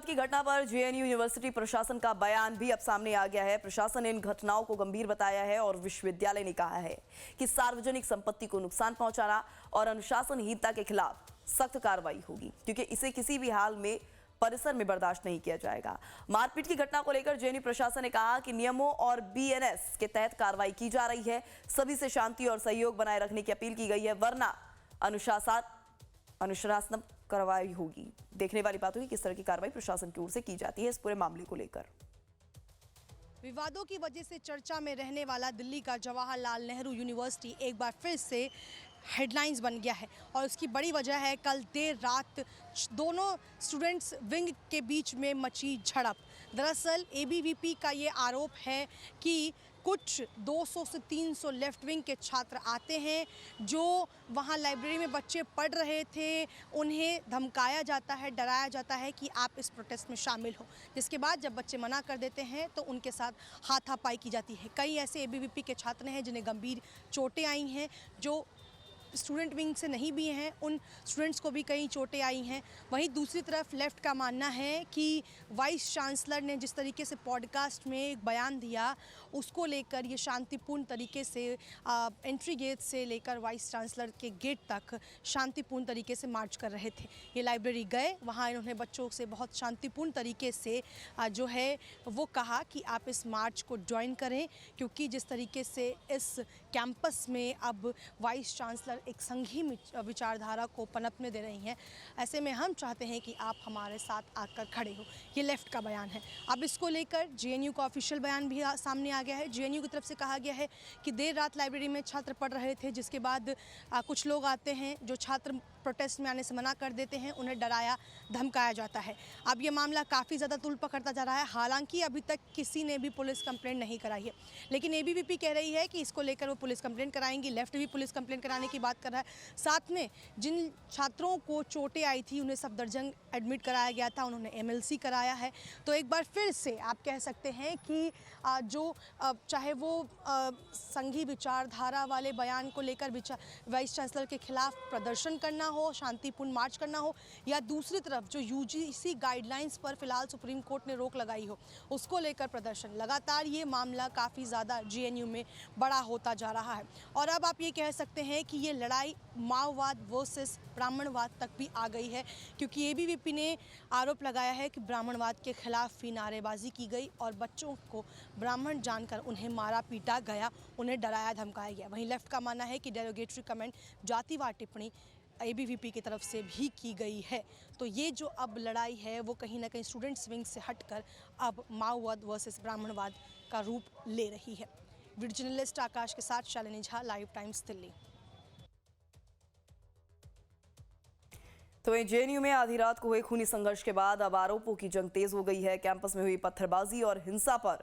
रात की घटना पर जेएनयू यूनिवर्सिटी प्रशासन का बयान भी अब सामने आ गया है। प्रशासन ने इन घटनाओं को गंभीर बताया है और विश्वविद्यालय ने कहा है कि सार्वजनिक संपत्ति को नुकसान पहुंचाना और अनुशासनहीनता के खिलाफ सख्त कार्रवाई होगी, क्योंकि इसे किसी भी हाल में परिसर में बर्दाश्त नहीं किया जाएगा। मारपीट की घटना को लेकर जेएनयू प्रशासन ने कहा कि नियमों और बीएनएस के तहत कार्रवाई की जा रही है। सभी से शांति और सहयोग बनाए रखने की अपील की गई है, वरना अनुशासनात्मक कार्रवाई होगी। देखने वाली बात होगी किस तरह की कार्रवाई प्रशासन की ओर से की जाती है इस पूरे मामले को लेकर। विवादों की वजह से चर्चा में रहने वाला दिल्ली का जवाहरलाल नेहरू यूनिवर्सिटी एक बार फिर से हेडलाइंस बन गया है और उसकी बड़ी वजह है कल देर रात दोनों स्टूडेंट्स विंग के बीच में मची झड़प। दरअसल एबीवीपी का ये आरोप है कि कुछ 200 से 300 लेफ्ट विंग के छात्र आते हैं जो वहाँ लाइब्रेरी में बच्चे पढ़ रहे थे, उन्हें धमकाया जाता है, डराया जाता है कि आप इस प्रोटेस्ट में शामिल हो, जिसके बाद जब बच्चे मना कर देते हैं तो उनके साथ हाथापाई की जाती है। कई ऐसे एबीवीपी के छात्र हैं जिन्हें गंभीर चोटें आई हैं, जो स्टूडेंट विंग से नहीं भी हैं उन स्टूडेंट्स को भी कई चोटें आई हैं। वहीं दूसरी तरफ लेफ़्ट का मानना है कि वाइस चांसलर ने जिस तरीके से पॉडकास्ट में एक बयान दिया उसको लेकर ये शांतिपूर्ण तरीके से एंट्री गेट से लेकर वाइस चांसलर के गेट तक शांतिपूर्ण तरीके से मार्च कर रहे थे। ये लाइब्रेरी गए, वहाँ इन्होंने बच्चों से बहुत शांतिपूर्ण तरीके से जो है वो कहा कि आप इस मार्च को ज्वाइन करें, क्योंकि जिस तरीके से इस कैंपस में अब वाइस चांसलर एक संघी विचारधारा को पनपने दे रही हैं, ऐसे में हम चाहते हैं कि आप हमारे साथ आकर खड़े हो। ये लेफ्ट का बयान है। अब इसको लेकर जेएनयू का ऑफिशियल बयान भी सामने आ गया है। जेएनयू की तरफ से कहा गया है कि देर रात लाइब्रेरी में छात्र पढ़ रहे थे, जिसके बाद कुछ लोग आते हैं जो छात्र प्रोटेस्ट में आने से मना कर देते हैं, उन्हें डराया धमकाया जाता है। अब ये मामला काफ़ी ज़्यादा तूल पकड़ता जा रहा है। हालांकि अभी तक किसी ने भी पुलिस कंप्लेंट नहीं कराई है, लेकिन एबीवीपी कह रही है कि इसको लेकर वो पुलिस कंप्लेंट कराएंगी। लेफ्ट भी पुलिस कंप्लेंट कराने की बात कर रहा है। साथ में जिन छात्रों को चोटें आई थी उन्हें सफदरजंग एडमिट कराया गया था, उन्होंने एमएलसी कराया है। तो एक बार फिर से आप कह सकते हैं कि जो चाहे वो संघी विचारधारा वाले बयान को लेकर वाइस चांसलर के खिलाफ प्रदर्शन करना हो, शांतिपूर्ण मार्च करना हो, या दूसरी तरफ जो यूजीसी गाइडलाइंस पर फिलहाल सुप्रीम कोर्ट ने रोक लगाई हो उसको लेकर प्रदर्शन, लगातार ये मामला काफ़ी ज़्यादा जेएनयू में बड़ा होता जा रहा है। और अब आप ये कह सकते हैं कि ये लड़ाई माओवाद वर्सेस ब्राह्मणवाद तक भी आ गई है, क्योंकि एबीवीपी ने आरोप लगाया है कि ब्राह्मणवाद के खिलाफ भी नारेबाजी की गई और बच्चों को ब्राह्मण जानकर उन्हें मारा पीटा गया, उन्हें डराया धमकाया गया। वहीं लेफ्ट का मानना है कि डेरोगेटरी कमेंट, जातिवाद टिप्पणी एबीवीपी की तरफ से भी की गई है। तो ये जो अब लड़ाई है वो कहीं ना कहीं स्टूडेंट्स विंग से हटकर अब माओवाद वर्सेस ब्राह्मणवाद का रूप ले रही है। वीडियो जर्नलिस्ट आकाश के साथ शालिनी झा, लाइव टाइम्स दिल्ली। तो वहीं जेएनयू में आधी रात को हुए खूनी संघर्ष के बाद अब आरोपों की जंग तेज हो गई है। कैंपस में हुई पत्थरबाजी और हिंसा पर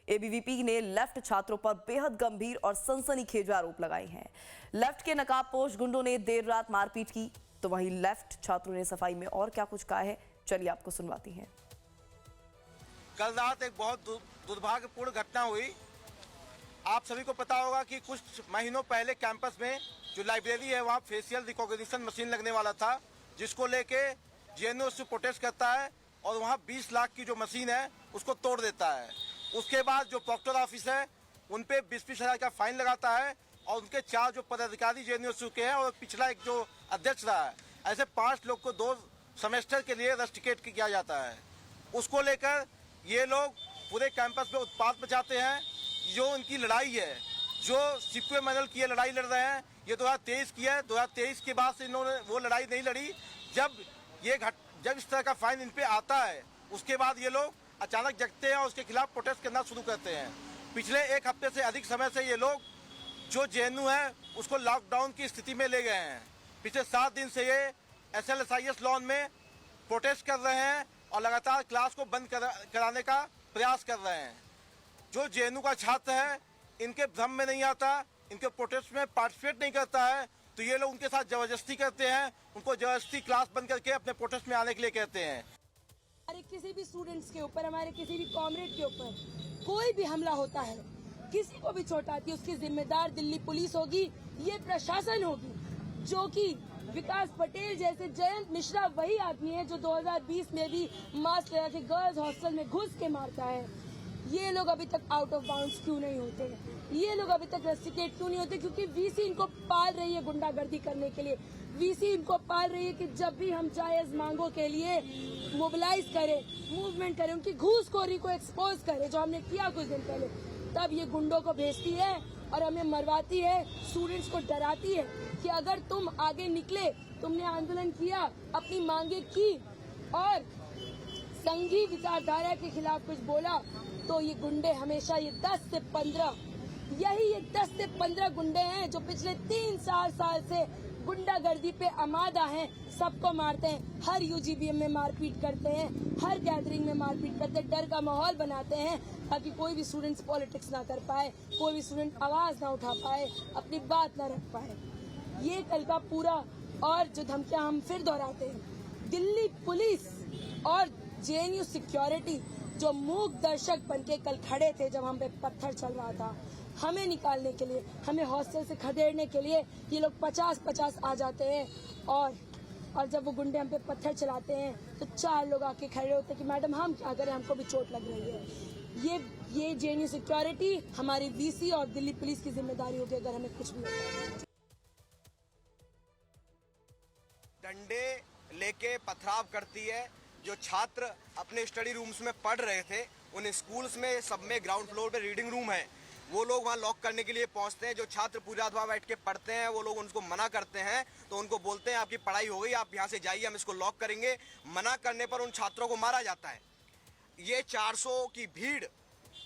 एबीवीपी ने लेफ्ट छात्रों पर बेहद गंभीर और सनसनीखेज आरोप लगाए हैं। लेफ्ट के नकाबपोश गुंडों ने देर रात मारपीट की, तो वहीं लेफ्ट छात्रों ने सफाई में और क्या कुछ कहा है, चलिए आपको सुनवाती हैं। कल रात एक बहुत दुर्भाग्यपूर्ण घटना हुई। आप सभी को पता होगा कि कुछ महीनों पहले कैंपस में जो लाइब्रेरी है वहाँ फेशियल रिकॉग्निशन मशीन लगने वाला था, जिसको लेके जेएनयू से प्रोटेस्ट करता है और वहाँ 20 लाख की जो मशीन है उसको तोड़ देता है। उसके बाद जो प्रोक्टर ऑफिस है उन पे 20-20 हज़ार का फाइन लगाता है और उनके 4 जो पदाधिकारी जेएनयू के हैं और पिछला एक जो अध्यक्ष रहा है, ऐसे 5 लोग को 2 सेमेस्टर के लिए रस्टिकेट किया जाता है। उसको लेकर ये लोग पूरे कैंपस में उत्पात मचाते हैं। जो उनकी लड़ाई है, जो सीक्वे मैनुअल की लड़ाई लड़ रहे हैं, ये 2023 की है। 2023 के बाद से इन्होंने वो लड़ाई नहीं लड़ी। जब इस तरह का फाइन इन पे आता है उसके बाद ये लोग अचानक जगते हैं और उसके खिलाफ प्रोटेस्ट करना शुरू करते हैं। पिछले 1 हफ्ते से अधिक समय से ये लोग जो जेएनयू है उसको लॉकडाउन की स्थिति में ले गए हैं। पिछले 7 दिन से ये SLSIS लॉन में प्रोटेस्ट कर रहे हैं और लगातार क्लास को बंद कराने का प्रयास कर रहे हैं। जो जेएनयू का छात्र है इनके भ्रम में नहीं आता, इनके प्रोटेस्ट में पार्टिसिपेट नहीं करता है, तो ये लोग उनके साथ जबरदस्ती करते हैं, उनको जबरदस्ती क्लास बंद करके अपने प्रोटेस्ट में आने के लिए कहते हैं। हमारे किसी भी स्टूडेंट्स के ऊपर, हमारे किसी भी कॉमरेड के ऊपर कोई भी हमला होता है, किसी को भी चोट आती है, उसकी जिम्मेदार दिल्ली पुलिस होगी, ये प्रशासन होगी, जो कि विकास पटेल जैसे जयंत मिश्रा वही आदमी है जो 2020 में भी मास्क लगा के गर्ल्स हॉस्टल में घुस के मारता है। ये लोग अभी तक आउट ऑफ बाउंड्स क्यों नहीं होते? ये लोग अभी तक रेस्ट्रिक्टेड क्यों नहीं होते? क्योंकि वीसी इनको पाल रही है गुंडागर्दी करने के लिए। वीसी इनको पाल रही है कि जब भी हम जायज मांगों के लिए मोबिलाइज करें, मूवमेंट करें, उनकी घूसखोरी को एक्सपोज करें, जो हमने किया कुछ दिन पहले, तब ये गुंडों को भेजती है और हमें मरवाती है, स्टूडेंट्स को डराती है कि अगर तुम आगे निकले, तुमने आंदोलन किया, अपनी मांगे की और संघी विचारधारा के खिलाफ कुछ बोला, तो ये गुंडे हमेशा ये 10 से 15 गुंडे हैं जो पिछले 3-4 साल से गुंडागर्दी पे आमादा हैं, सबको मारते हैं, हर यूजीबीएम में मारपीट करते हैं, हर गैदरिंग में मारपीट करते हैं, डर का माहौल बनाते हैं ताकि कोई भी स्टूडेंट्स पॉलिटिक्स ना कर पाए, कोई भी स्टूडेंट आवाज ना उठा पाए, अपनी बात ना रख पाए। ये कल का पूरा और जो धमकियां हम फिर दोहराते हैं, दिल्ली पुलिस और जेएनयू सिक्योरिटी जो मूक दर्शक बनके कल खड़े थे जब हम पे पत्थर चल रहा था, हमें निकालने के लिए, हमें हॉस्टल से खदेड़ने के लिए ये लोग 50-50 आ जाते हैं और जब वो गुंडे हम पे पत्थर चलाते हैं तो 4 लोग आके खड़े होते हैं कि मैडम हम क्या करें, हमको भी चोट लग रही है। ये जेएनयू सिक्योरिटी हमारी वीसी और दिल्ली पुलिस की जिम्मेदारी होगी अगर हमें कुछ भी होता है। डंडे लेके पथराव करती है। जो छात्र अपने स्टडी रूम्स में पढ़ रहे थे, उन स्कूल्स में सब में ग्राउंड फ्लोर पे रीडिंग रूम है, वो लोग वहाँ लॉक करने के लिए पहुँचते हैं। जो छात्र पूरी रात वहाँ बैठ के पढ़ते हैं, वो लोग उनको मना करते हैं, तो उनको बोलते हैं आपकी पढ़ाई हो गई, आप यहाँ से जाइए, हम इसको लॉक करेंगे। मना करने पर उन छात्रों को मारा जाता है। ये 400 की भीड़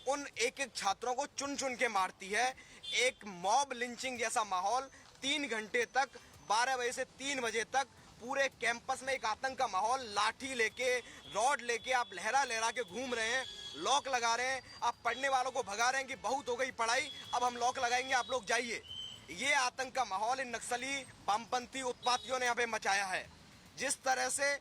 उन एक एक छात्रों को चुन चुन के मारती है। एक मॉब लिंचिंग जैसा माहौल 3 घंटे तक, 12 बजे से 3 बजे तक पूरे कैंपस में एक आतंक का माहौल। लाठी लेके, रॉड लेके आप लहरा लहरा के घूम रहे हैं, लॉक लगा रहे हैं, आप पढ़ने वालों को भगा रहे हैं कि बहुत हो गई पढ़ाई, अब हम लॉक लगाएंगे, आप लोग जाइए। ये आतंक का माहौल इन नक्सली वामपंथी उत्पातियों ने यहाँ पे मचाया है। जिस तरह से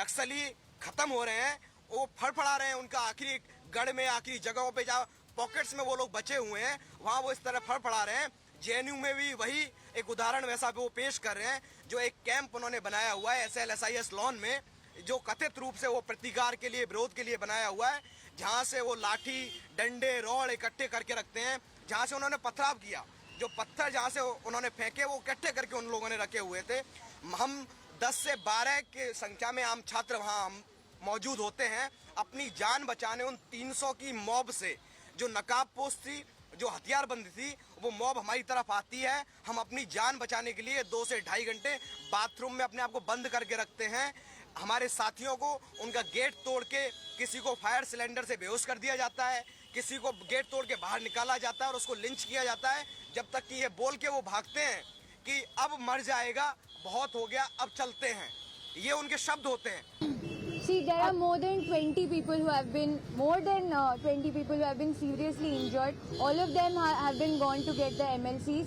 नक्सली खत्म हो रहे हैं, वो फड़फड़ा रहे हैं, उनका आखिरी गढ़ में, आखिरी जगहों पे जहाँ पॉकेट्स में वो लोग बचे हुए हैं, वहाँ वो इस तरह फड़फड़ा रहे हैं। जेएनयू में भी वही एक उदाहरण वैसा वो पेश कर रहे हैं, जो एक कैंप उन्होंने बनाया हुआ है SLSIS लॉन में, जो कथित रूप से वो प्रतिकार के लिए, विरोध के लिए बनाया हुआ है, जहाँ से वो लाठी, डंडे, रॉड इकट्ठे करके रखते हैं, जहाँ से उन्होंने पथराव किया। जो पत्थर जहाँ से उन्होंने फेंके, वो इकट्ठे करके उन लोगों ने रखे हुए थे। हम 10 से 12 की संख्या में आम छात्र वहाँ मौजूद होते हैं, अपनी जान बचाने उन 300 की मॉब से, जो नकाबपोश थी, जो हथियारबंद थी, वो मॉब हमारी तरफ आती है। हम अपनी जान बचाने के लिए 2 से 2.5 घंटे बाथरूम में अपने आप को बंद करके रखते हैं। हमारे साथियों को उनका गेट तोड़ के, किसी को फायर सिलेंडर से बेहोश कर दिया जाता है, किसी को गेट तोड़ के बाहर निकाला जाता है और उसको लिंच किया जाता है, जब तक कि ये बोल के वो भागते हैं कि अब मर जाएगा, बहुत हो गया, अब चलते हैं। ये उनके शब्द होते हैं। See, there are more than 20 people who have been, seriously injured. All of them have been gone to get the MLCs.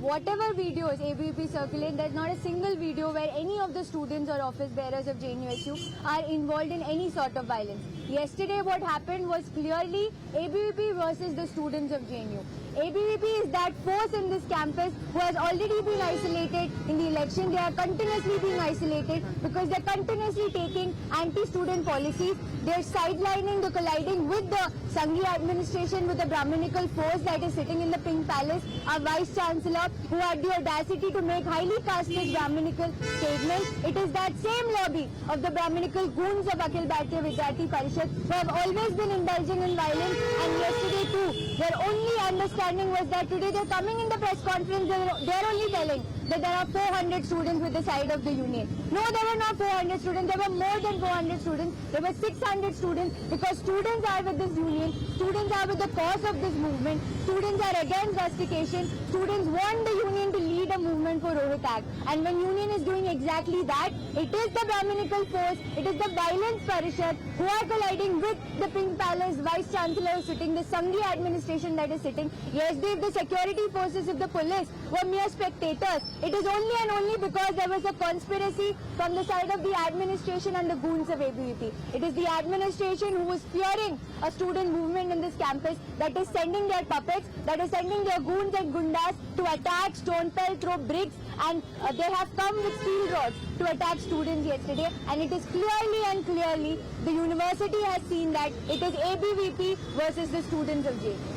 Whatever videos ABVP circulate, there's not a single video where any of the students or office bearers of JNUSU are involved in any sort of violence. Yesterday what happened was clearly ABVP versus the students of JNU. ABVP is that force in this campus who has already been isolated in the election. They are continuously being isolated because they're continuously taking anti-student policies. They're sidelining the colliding with the Sanghi administration, with the Brahminical force that is sitting in the Pink Palace. Our Vice Chancellor, who had the audacity to make highly casteist Brahminical statements. It is that same lobby of the Brahminical goons of Akhil Bharatiya Vidyarthi Parishad who have always been indulging in violence, and yesterday too, their only understanding was that today they're coming in the press conference, they're only telling that there are 400 students with the side of the union. No, there were not 400 students, there were more than 400 students, there were 600 students, because students are with this union, students are with the cause of this movement, students are against rustication, students want the union to lead a movement for Rohit Act. And when union is doing exactly that, it is the Brahminical force, it is the violence Parishad who are colliding with the Pink Palace, Vice Chancellor sitting, the Sanghi administration that is sitting. Yes, if the security forces, if the police were mere spectators, it is only and only because there was a conspiracy from the side of the administration and the goons of ABVP. It is the administration who was fearing a student movement in this campus that is sending their puppets, that is sending their goons and gundas to attack, stone pelt, throw bricks and they have come with steel rods to attack students yesterday, and it is clearly the university has seen that it is ABVP versus the students of JNU.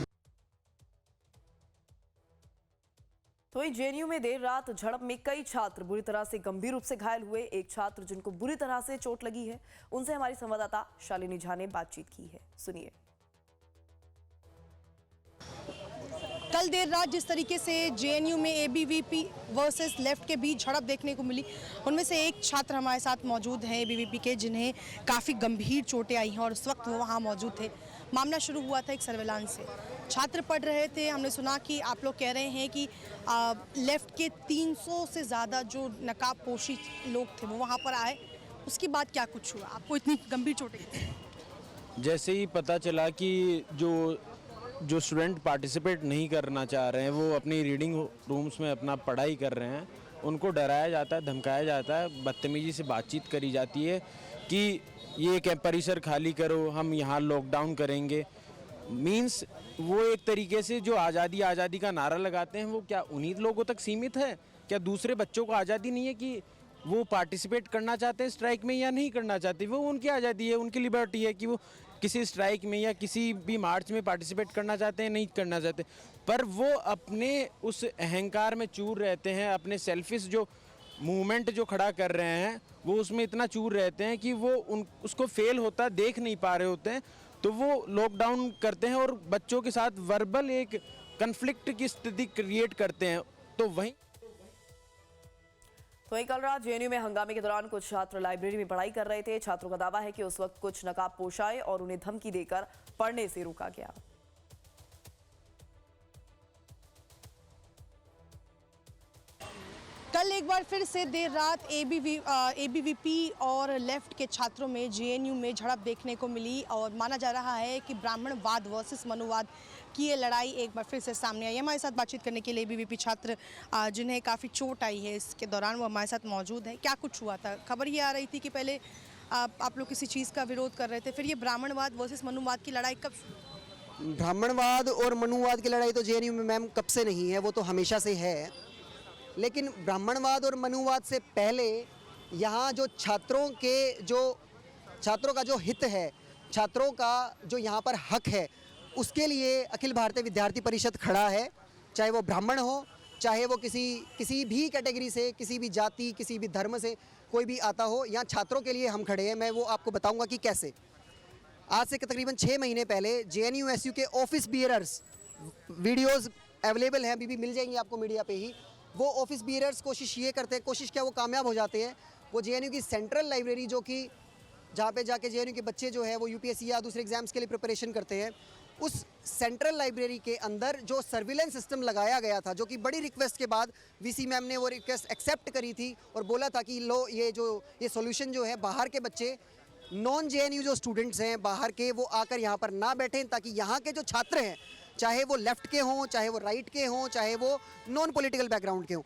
तो वहीं JNU में देर रात झड़प में कई छात्र बुरी तरह से गंभीर रूप से घायल हुए। एक छात्र जिनको बुरी तरह से चोट लगी है, उनसे हमारी संवाददाता शालिनी झा ने बातचीत की है, सुनिए। कल देर रात जिस तरीके से जेएनयू में एबीवीपी वर्सेस लेफ्ट के बीच झड़प देखने को मिली, उनमें से एक छात्र हमारे साथ मौजूद हैं एबीवीपी के, जिन्हें काफ़ी गंभीर चोटें आई हैं और उस वक्त वो वहाँ मौजूद थे। मामला शुरू हुआ था एक सर्विलांस से, छात्र पढ़ रहे थे। हमने सुना कि आप लोग कह रहे हैं कि लेफ्ट के 300 से ज़्यादा जो नकाब पोशी लोग थे वो वहाँ पर आए। उसके बाद क्या कुछ हुआ? आपको इतनी गंभीर चोटें? जैसे ही पता चला कि जो स्टूडेंट पार्टिसिपेट नहीं करना चाह रहे हैं, वो अपनी रीडिंग रूम्स में अपना पढ़ाई कर रहे हैं, उनको डराया जाता है, धमकाया जाता है, बदतमीजी से बातचीत करी जाती है कि ये परिसर खाली करो, हम यहाँ लॉकडाउन करेंगे। मीन्स वो एक तरीके से जो आज़ादी का नारा लगाते हैं, वो क्या उन्हीं लोगों तक सीमित है? क्या दूसरे बच्चों को आज़ादी नहीं है कि वो पार्टिसिपेट करना चाहते हैं स्ट्राइक में या नहीं करना चाहते? वो उनकी आज़ादी है, उनकी लिबर्टी है कि वो किसी स्ट्राइक में या किसी भी मार्च में पार्टिसिपेट करना चाहते हैं, नहीं करना चाहते। पर वो अपने उस अहंकार में चूर रहते हैं, अपने सेल्फिश जो मूवमेंट जो खड़ा कर रहे हैं, वो उसमें इतना चूर रहते हैं कि वो उसको फेल होता देख नहीं पा रहे होते हैं, तो वो लॉकडाउन करते हैं और बच्चों के साथ वर्बल एक कन्फ्लिक्ट की स्थिति क्रिएट करते हैं। तो वहीं कल रात जेएनयू में हंगामे के दौरान कुछ छात्र लाइब्रेरी में पढ़ाई कर रहे थे। छात्रों का दावा है कि उस वक्त कुछ नकाब पोश आए और उन्हें धमकी देकर पढ़ने से रोका गया। कल एक बार फिर से देर रात एबीवीपी और लेफ्ट के छात्रों में जेएनयू में झड़प देखने को मिली और माना जा रहा है कि ब्राह्मणवाद वर्सेस मनुवाद की ये लड़ाई एक बार फिर से सामने आई है। हमारे साथ बातचीत करने के लिए एबीवीपी छात्र जिन्हें काफ़ी चोट आई है इसके दौरान, वो हमारे साथ मौजूद है। क्या कुछ हुआ था? खबर ये आ रही थी कि पहले आप लोग किसी चीज़ का विरोध कर रहे थे, फिर ये ब्राह्मणवाद वर्सेस मनुवाद की लड़ाई कब? ब्राह्मणवाद और मनुवाद की लड़ाई तो जेएनयू में मैम कब से नहीं है, वो तो हमेशा से है। लेकिन ब्राह्मणवाद और मनुवाद से पहले यहाँ जो छात्रों का जो हित है, छात्रों का जो यहाँ पर हक है, उसके लिए अखिल भारतीय विद्यार्थी परिषद खड़ा है। चाहे वो ब्राह्मण हो, चाहे वो किसी भी कैटेगरी से, किसी भी जाति, किसी भी धर्म से कोई भी आता हो, यहाँ छात्रों के लिए हम खड़े हैं। मैं वो आपको बताऊंगा कि कैसे। आज से तकरीबन 6 महीने पहले JNU-SU के ऑफिस बियरर्स, वीडियोज़ अवेलेबल हैं, अभी भी मिल जाएंगी आपको मीडिया पे ही। वो ऑफिस बियरर्स कोशिश क्या वो कामयाब हो जाते हैं। वो JNU की सेंट्रल लाइब्रेरी, जो कि जहाँ पे जाके JNU के बच्चे जो है वो UPSC या दूसरे एग्जाम्स के लिए प्रिपरेशन करते हैं, उस सेंट्रल लाइब्रेरी के अंदर जो सर्विलेंस सिस्टम लगाया गया था, जो कि बड़ी रिक्वेस्ट के बाद VC मैम ने वो रिक्वेस्ट एक्सेप्ट करी थी और बोला था कि लो ये सॉल्यूशन जो है, बाहर के बच्चे नॉन JNU जो स्टूडेंट्स हैं बाहर के, वो आकर यहाँ पर ना बैठें, ताकि यहाँ के जो छात्र हैं, चाहे वो लेफ्ट के हों, चाहे वो राइट के हों, चाहे वो नॉन पॉलिटिकल बैकग्राउंड के हों,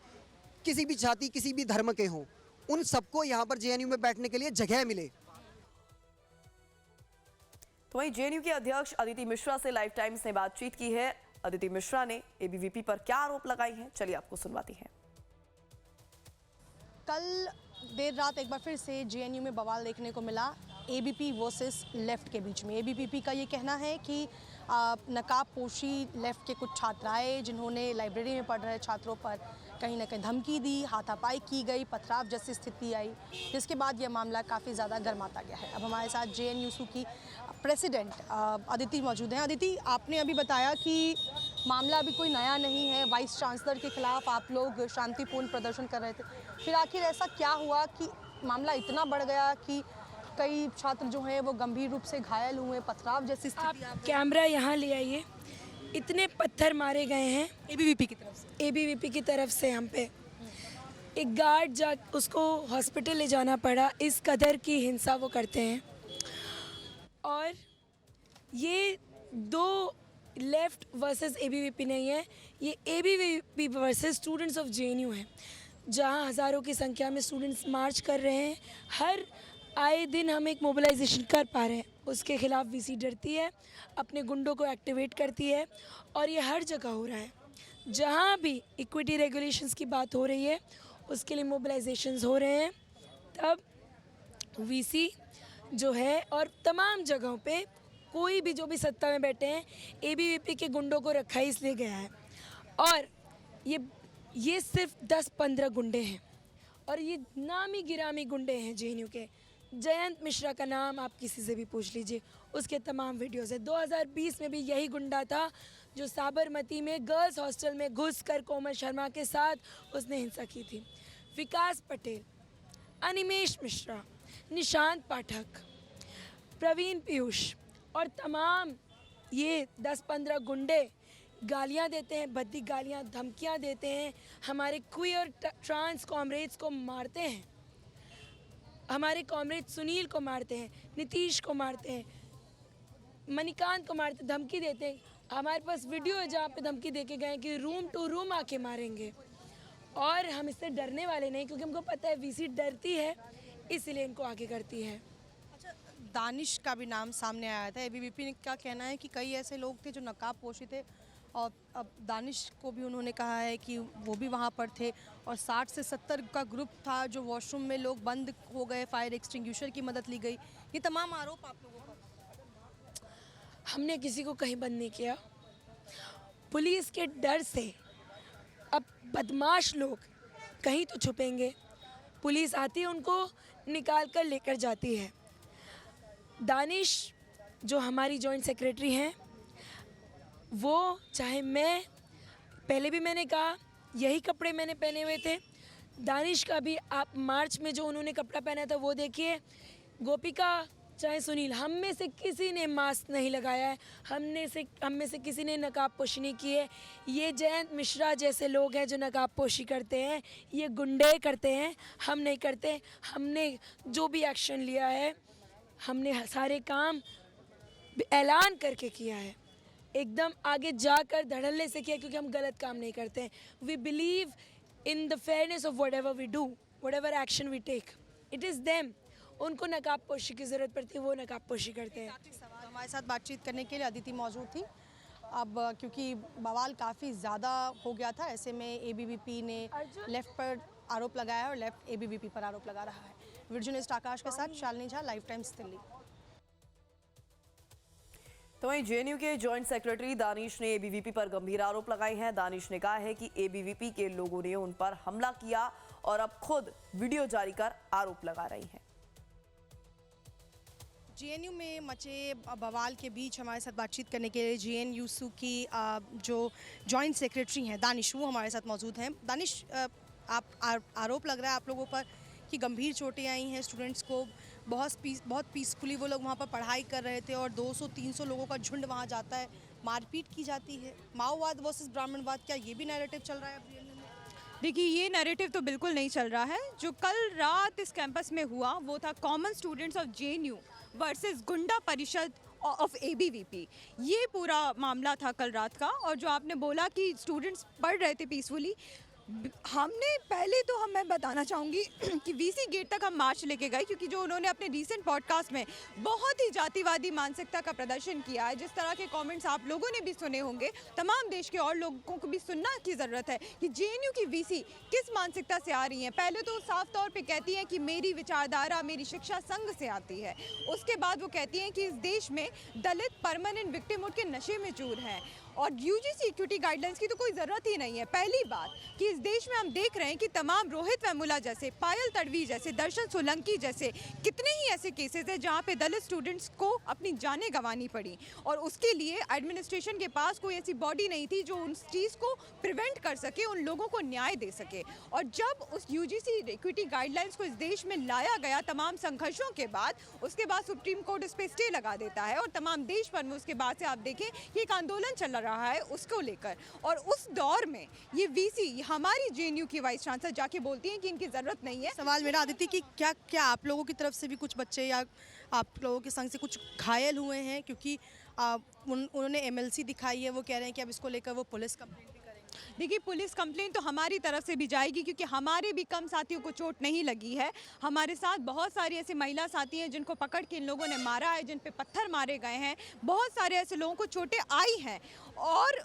किसी भी जाति, किसी भी धर्म के हों, उन सबको यहाँ पर JNU में बैठने के लिए जगह मिले। तो वहीं JNU के अध्यक्ष अदिति मिश्रा से लाइव टाइम्स ने बातचीत की है। अदिति मिश्रा ने एबीवीपी पर क्या आरोप लगाए हैं, चलिए आपको सुनवाती हैं। कल देर रात एक बार फिर से JNU में बवाल देखने को मिला ABP वर्सेस लेफ्ट के बीच में। ABVP का ये कहना है कि नकाब पोशी लेफ्ट के कुछ छात्र आए, जिन्होंने लाइब्रेरी में पढ़ रहे छात्रों पर कहीं ना कहीं धमकी दी, हाथापाई की गई, पथराव जैसी स्थिति आई, जिसके बाद यह मामला काफ़ी ज़्यादा गर्माता गया है। अब हमारे साथ JNU की प्रेसिडेंट अदिति मौजूद हैं। अदिति, आपने अभी बताया कि मामला अभी कोई नया नहीं है, वाइस चांसलर के खिलाफ आप लोग शांतिपूर्ण प्रदर्शन कर रहे थे, फिर आखिर ऐसा क्या हुआ कि मामला इतना बढ़ गया कि कई छात्र जो हैं वो गंभीर रूप से घायल हुए, पथराव जैसी स्थिति? आप कैमरा यहाँ ले आइए। इतने पत्थर मारे गए हैं ABVP की तरफ से। ABVP की तरफ से हम पे एक गार्ड उसको हॉस्पिटल ले जाना पड़ा, इस कदर की हिंसा वो करते हैं। और ये दो लेफ्ट वर्सेस ABVP नहीं है, ये ABVP versus students of JNU है, जहाँ हज़ारों की संख्या में स्टूडेंट्स मार्च कर रहे हैं। हर आए दिन हम एक मोबिलाइजेशन कर पा रहे हैं, उसके खिलाफ VC डरती है, अपने गुंडों को एक्टिवेट करती है, और ये हर जगह हो रहा है। जहाँ भी इक्विटी रेगुलेशंस की बात हो रही है, उसके लिए मोबिलाइजेशंस हो रहे हैं, तब वीसी जो है और तमाम जगहों पे कोई भी जो भी सत्ता में बैठे हैं, एबीवीपी के गुंडों को रखा ही इसलिए गया है। और ये सिर्फ 10-15 गुंडे हैं और ये नामी गिरामी गुंडे हैं जेएनयू के। जयंत मिश्रा का नाम आप किसी से भी पूछ लीजिए, उसके तमाम वीडियोज़ है। 2020 में भी यही गुंडा था जो साबरमती में गर्ल्स हॉस्टल में घुसकर कोमल शर्मा के साथ उसने हिंसा की थी। विकास पटेल, अनिमेश मिश्रा, निशांत पाठक, प्रवीण पीयूष और तमाम ये 10-15 गुंडे गालियां देते हैं, भद्दी गालियां, धमकियां देते हैं, हमारे क्वियर ट्रांस कॉमरेड्स को मारते हैं, हमारे कॉमरेड सुनील को मारते हैं, नीतीश को मारते हैं, मणिकांत को मारते, धमकी देते हैं। हमारे पास वीडियो है जहाँ पे धमकी दे के गए कि रूम टू रूम आके मारेंगे, और हम इससे डरने वाले नहीं क्योंकि हमको पता है वीसी डरती है, इसलिए इनको आगे करती है। अच्छा, दानिश का भी नाम सामने आया था। एबीवीपी का कहना है कि कई ऐसे लोग थे जो नकाब पोशी थे और अब दानिश को भी उन्होंने कहा है कि वो भी वहाँ पर थे और 60 से 70 का ग्रुप था जो वॉशरूम में लोग बंद हो गए, फायर एक्सटिंग्विशर की मदद ली गई। ये तमाम आरोप आप लोगों पर। हमने किसी को कहीं बंद नहीं किया। पुलिस के डर से अब बदमाश लोग कहीं तो छुपेंगे, पुलिस आती है उनको निकाल कर लेकर जाती है। दानिश जो हमारी जॉइंट सेक्रेटरी हैं, वो चाहे मैं पहले भी मैंने कहा यही कपड़े मैंने पहने हुए थे, दानिश का भी आप मार्च में जो उन्होंने कपड़ा पहना था वो देखिए, गोपिका चाहे सुनील, हम में से किसी ने मास्क नहीं लगाया है, हम में से किसी ने नकाब पोशी नहीं की है। ये जयंत मिश्रा जैसे लोग हैं जो नकाब पोशी करते हैं, ये गुंडे करते हैं, हम नहीं करते। हमने जो भी एक्शन लिया है, हमने सारे काम ऐलान करके किया है, एकदम आगे जाकर धड़ल्ले से किया, क्योंकि हम गलत काम नहीं करते हैं। We believe in the fairness of whatever we do, whatever action we take, it is them. उनको नकाब पोशी की ज़रूरत पड़ती है, वो नकाब पोशी करते हैं। हमारे साथ बातचीत करने के लिए अदिति मौजूद थी। अब क्योंकि बवाल काफ़ी ज़्यादा हो गया था, ऐसे में एबीवीपी ने लेफ़्ट पर आरोप लगाया है और लेफ़्ट एबीवीपी पर आरोप लगा रहा है। वीडियो जर्नलिस्ट आकाश के साथ शालिनी झा, लाइव टाइम्स दिल्ली। तो वहीं जेएनयू के जॉइंट सेक्रेटरी दानिश ने एबीवीपी पर गंभीर आरोप लगाए हैं। दानिश ने कहा है कि एबीवीपी के लोगों ने उन पर हमला किया और अब खुद वीडियो जारी कर आरोप लगा रही हैं। जेएनयू में मचे बवाल के बीच हमारे साथ बातचीत करने के लिए जेएनयूसू की जो जॉइंट सेक्रेटरी हैं दानिश, वो हमारे साथ मौजूद हैं। दानिश, आरोप लग रहा है आप लोगों पर कि गंभीर चोटें आई हैं स्टूडेंट्स को, बहुत पीसफुली वो लोग वहाँ पर पढ़ाई कर रहे थे और 200-300 लोगों का झुंड वहाँ जाता है, मारपीट की जाती है। माओवाद वर्सेस ब्राह्मणवाद, क्या ये भी नैरेटिव चल रहा है अब जेएनयू में? देखिए, ये नैरेटिव तो बिल्कुल नहीं चल रहा है। जो कल रात इस कैंपस में हुआ वो था common students of JNU versus गुंडा परिषद ऑफ एबीवीपी। ये पूरा मामला था कल रात का। और जो आपने बोला कि स्टूडेंट्स पढ़ रहे थे पीसफुली, हमने पहले तो मैं बताना चाहूँगी कि वीसी गेट तक हम मार्च लेके गए, क्योंकि जो उन्होंने अपने रीसेंट पॉडकास्ट में बहुत ही जातिवादी मानसिकता का प्रदर्शन किया है, जिस तरह के कमेंट्स आप लोगों ने भी सुने होंगे, तमाम देश के और लोगों को भी सुनना की ज़रूरत है कि जेएनयू की वीसी किस मानसिकता से आ रही हैं। पहले तो साफ तौर पर कहती हैं कि मेरी विचारधारा मेरी शिक्षा संघ से आती है, उसके बाद वो कहती हैं कि इस देश में दलित परमानेंट विक्टिम उठ के नशे में चूर हैं और यूजीसी इक्विटी गाइडलाइंस की तो कोई ज़रूरत ही नहीं है। पहली बात कि इस देश में हम देख रहे हैं कि तमाम रोहित वेमुला जैसे, पायल तड़वी जैसे, दर्शन सोलंकी जैसे कितने ही ऐसे केसेस हैं जहां पे दलित स्टूडेंट्स को अपनी जानें गंवानी पड़ी और उसके लिए एडमिनिस्ट्रेशन के पास कोई ऐसी बॉडी नहीं थी जो उस चीज़ को प्रिवेंट कर सके, उन लोगों को न्याय दे सके। और जब उस यूजीसी इक्विटी गाइडलाइंस को इस देश में लाया गया तमाम संघर्षों के बाद, उसके बाद सुप्रीम कोर्ट इस पर स्टे लगा देता है और तमाम देश भर में उसके बाद से आप देखें कि एक आंदोलन चल रहा है उसको लेकर। और उस दौर में ये वीसी, हमारी जेएनयू की वाइस चांसलर जाके बोलती हैं कि इनकी ज़रूरत नहीं है। सवाल मेरा आदित्य कि क्या आप लोगों की तरफ से भी कुछ बच्चे या आप लोगों के संग से कुछ घायल हुए हैं? क्योंकि उन्होंने एमएलसी दिखाई है, वो कह रहे हैं कि अब इसको लेकर वो पुलिस कंप्लेंट भी करेंगे। देखिए, पुलिस कंप्लेंट तो हमारी तरफ से भी जाएगी, क्योंकि हमारे भी कम साथियों को चोट नहीं लगी है। हमारे साथ बहुत सारी ऐसी महिला साथी हैं जिनको पकड़ के इन लोगों ने मारा है, जिन पे पत्थर मारे गए हैं। बहुत सारे ऐसे लोगों को चोटें आई हैं और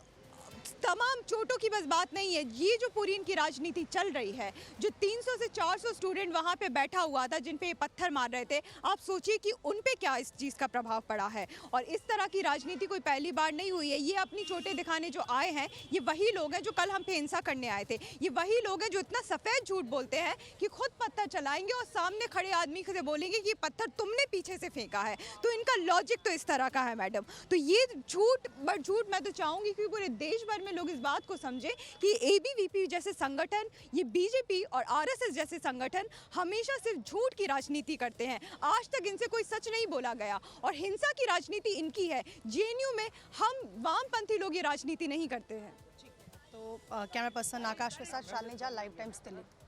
तमाम चोटों की बस बात नहीं है, ये जो पूरी इनकी राजनीति चल रही है, जो 300 से 400 स्टूडेंट वहाँ पे बैठा हुआ था जिन पे ये पत्थर मार रहे थे, आप सोचिए कि उन पे क्या इस चीज़ का प्रभाव पड़ा है। और इस तरह की राजनीति कोई पहली बार नहीं हुई है। ये अपनी चोटें दिखाने जो आए हैं, ये वही लोग हैं जो कल हम पे हिंसा करने आए थे। ये वही लोग हैं जो इतना सफ़ेद झूठ बोलते हैं कि खुद पत्थर चलाएंगे और सामने खड़े आदमी से बोलेंगे कि पत्थर तुमने पीछे से फेंका है। तो इनका लॉजिक तो इस तरह का है मैडम। तो ये झूठ बट झूठ मैं तो चाहूँगी कि पूरे देश भर में लोग इस बात को समझें कि एबीवीपी जैसे संगठन, ये बीजेपी और आरएसएस जैसे संगठन हमेशा सिर्फ झूठ की राजनीति करते हैं। आज तक इनसे कोई सच नहीं बोला गया और हिंसा की राजनीति इनकी है। जेएनयू में हम वामपंथी लोग ये राजनीति नहीं करते हैं। तो कैमरा पर्सन आकाश के साथ शालिनी झा, लाइव टाइम्स दिल्ली।